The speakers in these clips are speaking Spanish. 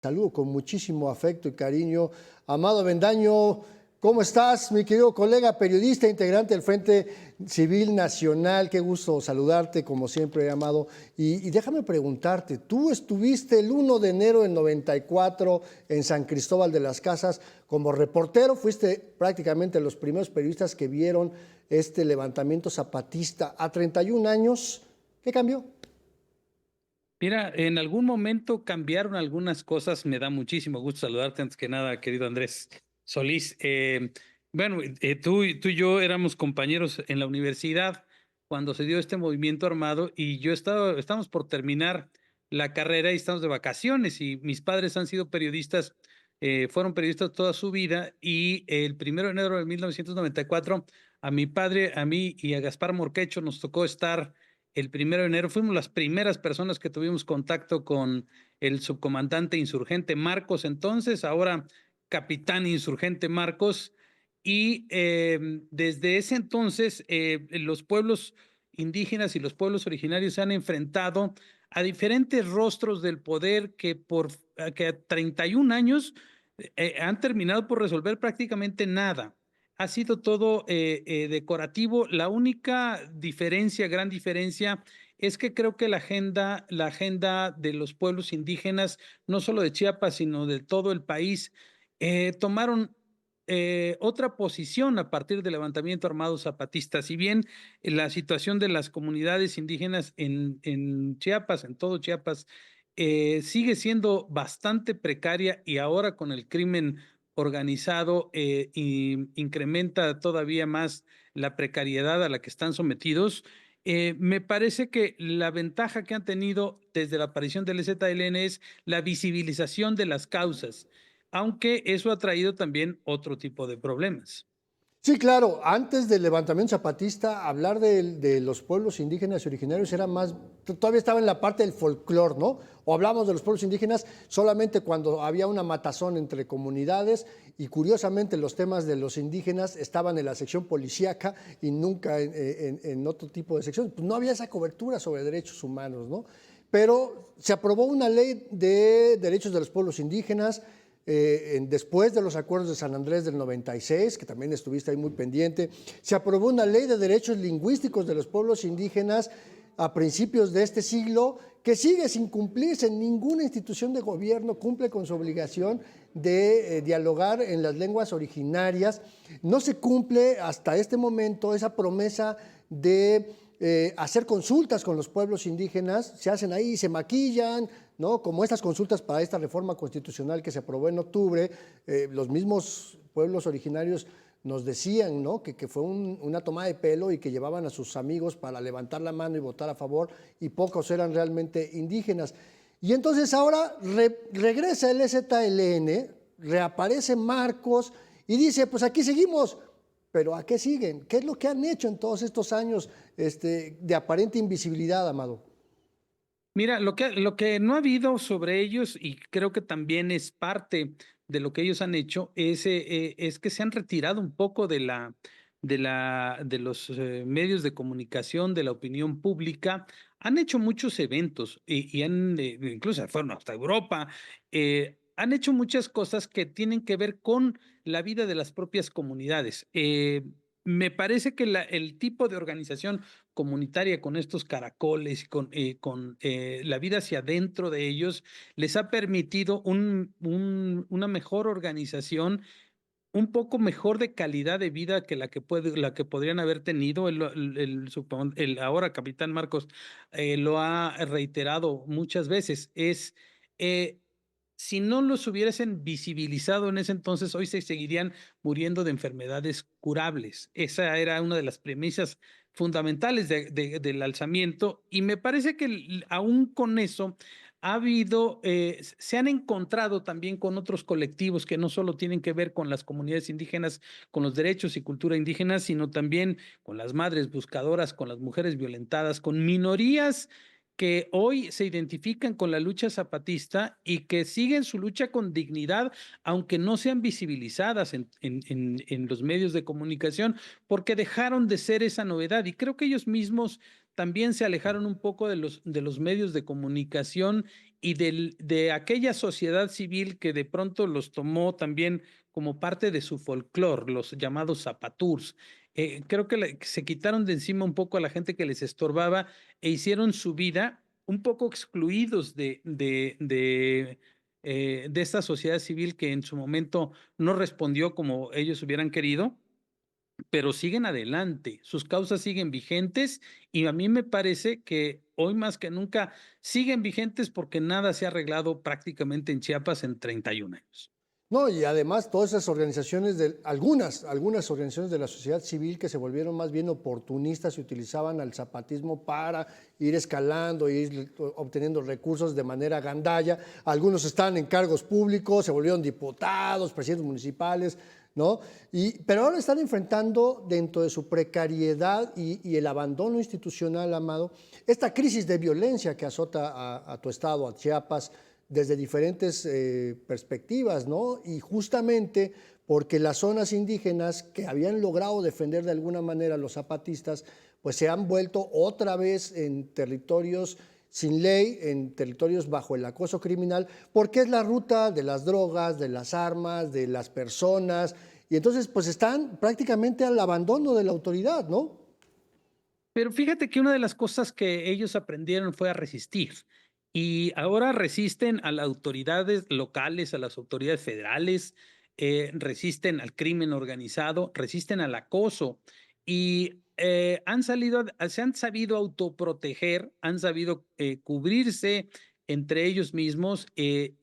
Saludo con muchísimo afecto y cariño. Amado Avendaño, ¿cómo estás, mi querido colega periodista, integrante del Frente Civil Nacional? Qué gusto saludarte, como siempre, Amado. Y déjame preguntarte, tú estuviste el 1 de enero del 94 en San Cristóbal de las Casas como reportero, fuiste prácticamente los primeros periodistas que vieron este levantamiento zapatista. A 31 años, ¿qué cambió? Mira, en algún momento cambiaron algunas cosas. Me da muchísimo gusto saludarte antes que nada, querido Andrés Solís. Bueno, tú y yo éramos compañeros en la universidad cuando se dio este movimiento armado y estamos por terminar la carrera y estamos de vacaciones y mis padres han sido periodistas, fueron periodistas toda su vida y el 1 de enero de 1994 a mi padre, a mí y a Gaspar Morquecho nos tocó estar el 1 de enero. Fuimos las primeras personas que tuvimos contacto con el subcomandante insurgente Marcos, entonces, ahora capitán insurgente Marcos, y desde ese entonces los pueblos indígenas y los pueblos originarios se han enfrentado a diferentes rostros del poder que a 31 años han terminado por resolver prácticamente nada. Ha sido todo decorativo. La única diferencia, gran diferencia, es que creo que la agenda de los pueblos indígenas, no solo de Chiapas, sino de todo el país, tomaron otra posición a partir del levantamiento armado zapatista. Si bien la situación de las comunidades indígenas en Chiapas, en todo Chiapas, sigue siendo bastante precaria y ahora con el crimen organizado incrementa todavía más la precariedad a la que están sometidos. Me parece que la ventaja que han tenido desde la aparición del EZLN es la visibilización de las causas, aunque eso ha traído también otro tipo de problemas. Sí, claro, antes del levantamiento zapatista, hablar de los pueblos indígenas y originarios era más, todavía estaba en la parte del folclore, ¿no? O hablamos de los pueblos indígenas solamente cuando había una matazón entre comunidades y curiosamente los temas de los indígenas estaban en la sección policíaca y nunca en otro tipo de secciones. Pues no había esa cobertura sobre derechos humanos, ¿no? Pero se aprobó una ley de derechos de los pueblos indígenas, después de los acuerdos de San Andrés del 96, que también estuviste ahí muy pendiente. Se aprobó una ley de derechos lingüísticos de los pueblos indígenas a principios de este siglo, que sigue sin cumplirse. Ninguna institución de gobierno cumple con su obligación de dialogar en las lenguas originarias. No se cumple hasta este momento esa promesa de hacer consultas con los pueblos indígenas. Se hacen ahí, se maquillan, ¿no? Como estas consultas para esta reforma constitucional que se aprobó en octubre. Los mismos pueblos originarios nos decían, ¿no? que fue una toma de pelo y que llevaban a sus amigos para levantar la mano y votar a favor, y pocos eran realmente indígenas. Y entonces ahora regresa el EZLN, reaparece Marcos y dice, pues aquí seguimos. Pero ¿a qué siguen? ¿Qué es lo que han hecho en todos estos años de aparente invisibilidad, Amado? Mira, lo que no ha habido sobre ellos, y creo que también es parte de lo que ellos han hecho, es que se han retirado un poco de los medios de comunicación, de la opinión pública. Han hecho muchos eventos y incluso fueron hasta Europa. Han hecho muchas cosas que tienen que ver con la vida de las propias comunidades. Me parece que el tipo de organización comunitaria con estos caracoles, con la vida hacia adentro de ellos, les ha permitido una mejor organización, un poco mejor de calidad de vida que la que podrían haber tenido. El ahora capitán Marcos lo ha reiterado muchas veces. Eh, si no los hubiesen visibilizado en ese entonces, hoy se seguirían muriendo de enfermedades curables. Esa era una de las premisas fundamentales del alzamiento, y me parece que aún con eso ha habido, se han encontrado también con otros colectivos que no solo tienen que ver con las comunidades indígenas, con los derechos y cultura indígenas, sino también con las madres buscadoras, con las mujeres violentadas, con minorías que hoy se identifican con la lucha zapatista y que siguen su lucha con dignidad, aunque no sean visibilizadas en los medios de comunicación, porque dejaron de ser esa novedad. Y creo que ellos mismos también se alejaron un poco de los medios de comunicación y de aquella sociedad civil que de pronto los tomó también como parte de su folclore, los llamados zapatúrs. Creo que se quitaron de encima un poco a la gente que les estorbaba e hicieron su vida un poco excluidos de esta sociedad civil que en su momento no respondió como ellos hubieran querido, pero siguen adelante, sus causas siguen vigentes y a mí me parece que hoy más que nunca siguen vigentes porque nada se ha arreglado prácticamente en Chiapas en 31 años. No, y además todas esas organizaciones, algunas organizaciones de la sociedad civil que se volvieron más bien oportunistas y utilizaban al zapatismo para ir escalando y ir obteniendo recursos de manera gandalla. Algunos están en cargos públicos, se volvieron diputados, presidentes municipales, ¿no? Pero ahora están enfrentando dentro de su precariedad y el abandono institucional, Amado, esta crisis de violencia que azota a tu estado, a Chiapas, desde diferentes perspectivas, ¿no? Y justamente porque las zonas indígenas que habían logrado defender de alguna manera a los zapatistas, pues se han vuelto otra vez en territorios sin ley, en territorios bajo el acoso criminal, porque es la ruta de las drogas, de las armas, de las personas, y entonces pues están prácticamente al abandono de la autoridad, ¿no? Pero fíjate que una de las cosas que ellos aprendieron fue a resistir y ahora resisten a las autoridades locales, a las autoridades federales, resisten al crimen organizado, resisten al acoso y se han sabido autoproteger, han sabido cubrirse entre ellos mismos y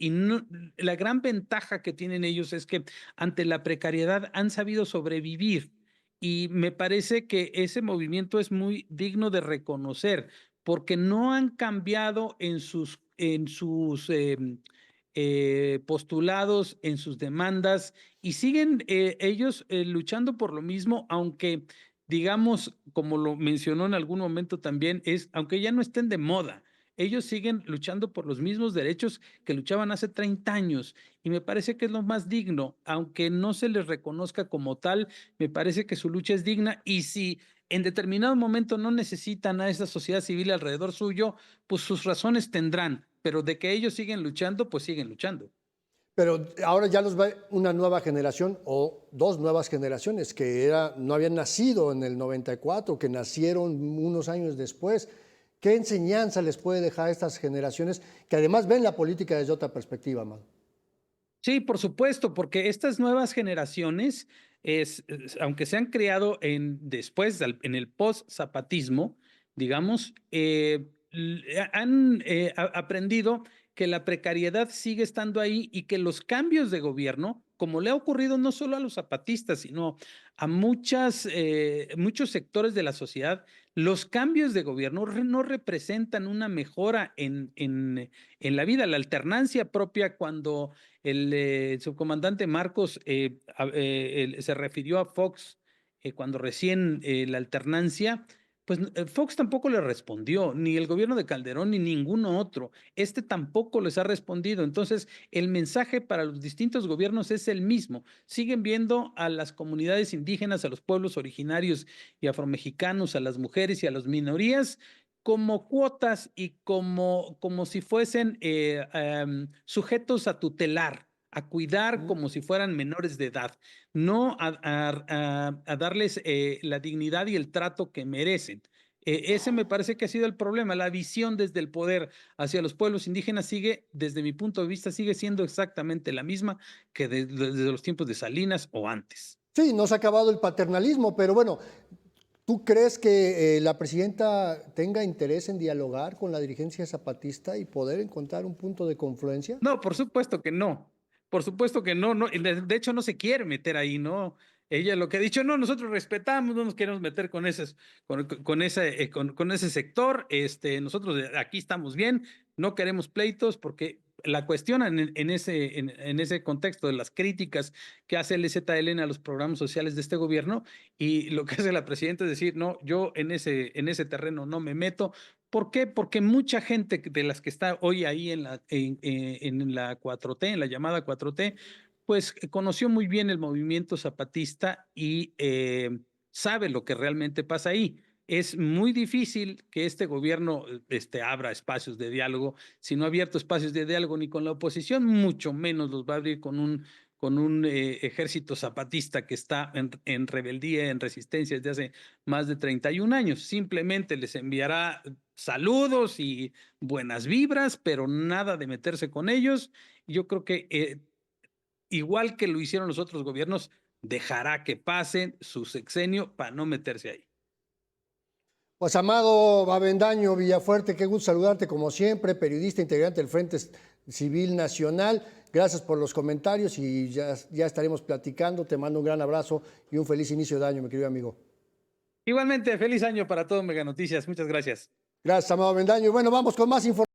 la gran ventaja que tienen ellos es que ante la precariedad han sabido sobrevivir y me parece que ese movimiento es muy digno de reconocer, porque no han cambiado en sus postulados, en sus demandas, y siguen ellos luchando por lo mismo, aunque, digamos, como lo mencionó en algún momento también, aunque ya no estén de moda, ellos siguen luchando por los mismos derechos que luchaban hace 30 años, y me parece que es lo más digno, aunque no se les reconozca como tal, me parece que su lucha es digna y si en determinado momento no necesitan a esa sociedad civil alrededor suyo, pues sus razones tendrán, pero de que ellos siguen luchando, pues siguen luchando. Pero ahora ya nos va una nueva generación o dos nuevas generaciones que no habían nacido en el 94, que nacieron unos años después. ¿Qué enseñanza les puede dejar a estas generaciones que además ven la política desde otra perspectiva, Amado? Sí, por supuesto, porque estas nuevas generaciones, aunque se han creado después, en el post-zapatismo, digamos, han aprendido que la precariedad sigue estando ahí y que los cambios de gobierno, como le ha ocurrido no solo a los zapatistas, sino a muchos sectores de la sociedad, los cambios de gobierno no representan una mejora en la vida, la alternancia propia cuando el subcomandante Marcos se refirió a Fox cuando recién la alternancia, pues Fox tampoco le respondió, ni el gobierno de Calderón ni ninguno otro. Este tampoco les ha respondido. Entonces, el mensaje para los distintos gobiernos es el mismo. Siguen viendo a las comunidades indígenas, a los pueblos originarios y afromexicanos, a las mujeres y a las minorías como cuotas y como si fuesen sujetos a tutelar, a cuidar como si fueran menores de edad, no a darles la dignidad y el trato que merecen. Ese me parece que ha sido el problema. La visión desde el poder hacia los pueblos indígenas sigue, desde mi punto de vista, sigue siendo exactamente la misma que desde los tiempos de Salinas o antes. Sí, no se ha acabado el paternalismo, pero bueno, ¿tú crees que la presidenta tenga interés en dialogar con la dirigencia zapatista y poder encontrar un punto de confluencia? No, por supuesto que no. Por supuesto que no, no. De hecho, no se quiere meter ahí, ¿no? Ella lo que ha dicho, no, nosotros respetamos, no nos queremos meter con ese sector. Nosotros aquí estamos bien, no queremos pleitos, porque la cuestión en ese contexto de las críticas que hace el EZLN a los programas sociales de este gobierno, y lo que hace la presidenta es decir, no, yo en ese terreno no me meto. ¿Por qué? Porque mucha gente de las que está hoy ahí en la 4T, en la llamada 4T, pues conoció muy bien el movimiento zapatista y sabe lo que realmente pasa ahí. es muy difícil que este gobierno abra espacios de diálogo. Si no ha abierto espacios de diálogo ni con la oposición, mucho menos los va a abrir con un ejército zapatista que está en rebeldía, en resistencia desde hace más de 31 años. Simplemente les enviará saludos y buenas vibras, pero nada de meterse con ellos. Yo creo que igual que lo hicieron los otros gobiernos, dejará que pase su sexenio para no meterse ahí. Pues Amado Avendaño Villafuerte, qué gusto saludarte como siempre, periodista integrante del Frente Civil Nacional. Gracias por los comentarios y ya estaremos platicando. Te mando un gran abrazo y un feliz inicio de año, mi querido amigo. Igualmente, feliz año para todo Mega Noticias. Muchas gracias. Gracias, Amado Avendaño. Bueno, vamos con más información.